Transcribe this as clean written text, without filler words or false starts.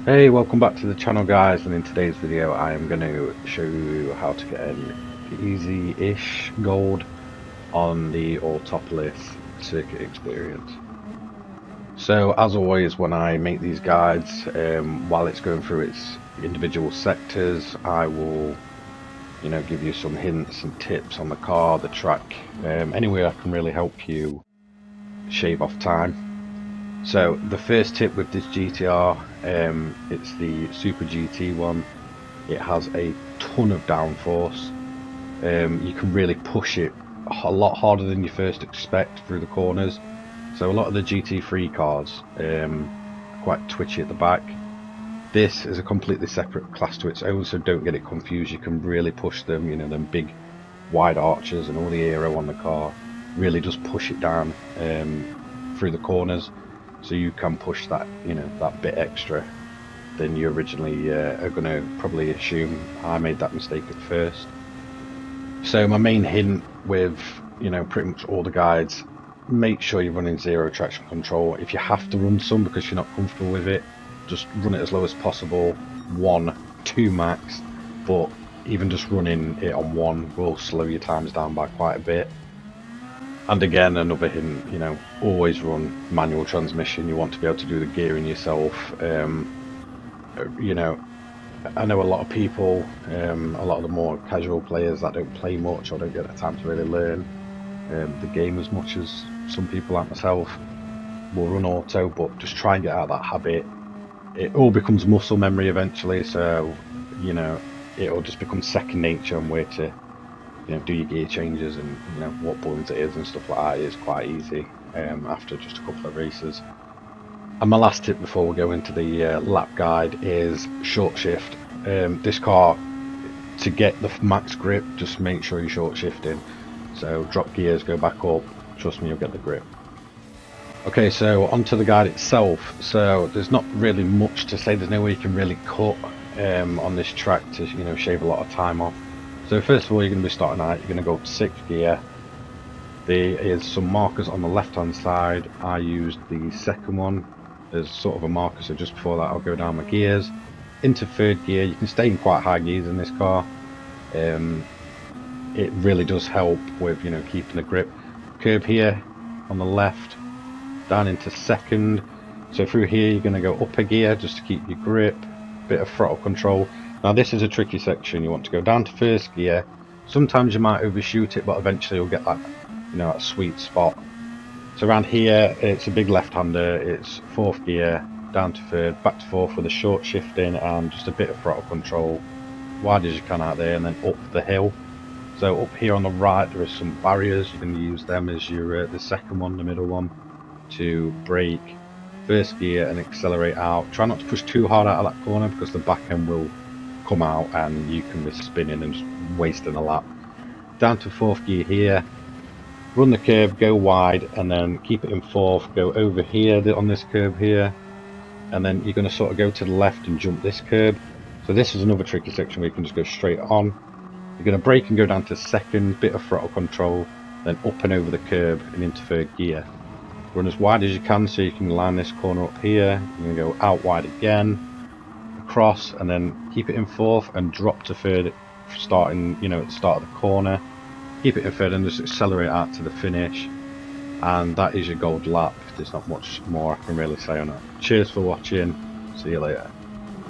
Hey, welcome back to the channel guys, and in today's video I am going to show you how to get an easy-ish gold on the Autopolis circuit experience. So as always, when I make these guides, while it's going through its individual sectors, I will give you some hints and tips on the car, the track, anywhere I can really help you shave off time. So the first tip with this GTR, it's the Super GT one. It has a ton of downforce. You can really push it a lot harder than you first expect through the corners. So a lot of the GT3 cars are quite twitchy at the back. This is a completely separate class to its own, so don't get it confused. You can really push them, them big wide arches and all the aero on the car really does push it down through the corners. So you can push that, that bit extra than you originally are going to probably assume. I made that mistake at first. So my main hint with, pretty much all the guides, make sure you're running zero traction control. If you have to run some because you're not comfortable with it, just run it as low as possible, 1, 2 max, but even just running it on 1 will slow your times down by quite a bit. And again, another hint, always run manual transmission. You want to be able to do the gearing yourself. I know a lot of people, a lot of the more casual players that don't play much or don't get the time to really learn the game as much as some people like myself will run auto, but just try and get out of that habit. It all becomes muscle memory eventually, so it'll just become second nature and where to do your gear changes and what buttons it is and stuff like that. It's quite easy after just a couple of races. And my last tip before we go into the lap guide is short shift. This car, to get the max grip, just make sure you're short shifting. So drop gears, go back up, trust me, you'll get the grip. Okay, so onto the guide itself. So there's not really much to say. There's no way you can really cut on this track to shave a lot of time off. So first of all, you're going to be starting out, you're going to go to 6th gear. There is some markers on the left hand side. I used the second one as sort of a marker, so just before that I'll go down my gears. Into 3rd gear, you can stay in quite high gears in this car. It really does help with keeping the grip. Curb here on the left, down into 2nd. So through here you're going to go up a gear just to keep your grip, bit of throttle control. Now this is a tricky section. You want to go down to 1st gear. Sometimes you might overshoot it, but eventually you'll get that, that sweet spot. So around here, it's a big left-hander. It's 4th gear, down to 3rd, back to 4th with a short shifting and just a bit of throttle control, wide as you can out there, and then up the hill. So up here on the right, there are some barriers. You can use them as your the second one, the middle one, to brake. 1st gear and accelerate out. Try not to push too hard out of that corner because the back end will come out and you can be spinning and just wasting a lap. Down to 4th gear here, run the curb, go wide, and then keep it in 4th, go over here on this curb here, and then you're going to sort of go to the left and jump this curb. So this is another tricky section where you can just go straight on. You're going to brake and go down to 2nd, bit of throttle control, then up and over the curb and into 3rd gear. Run as wide as you can so you can line this corner up here. You're going to go out wide again, across, and then keep it in 4th and drop to 3rd, starting at the start of the corner. Keep it in 3rd and just accelerate out to the finish, and that is your gold lap. There's not much more I can really say on it. Cheers for watching, see you later.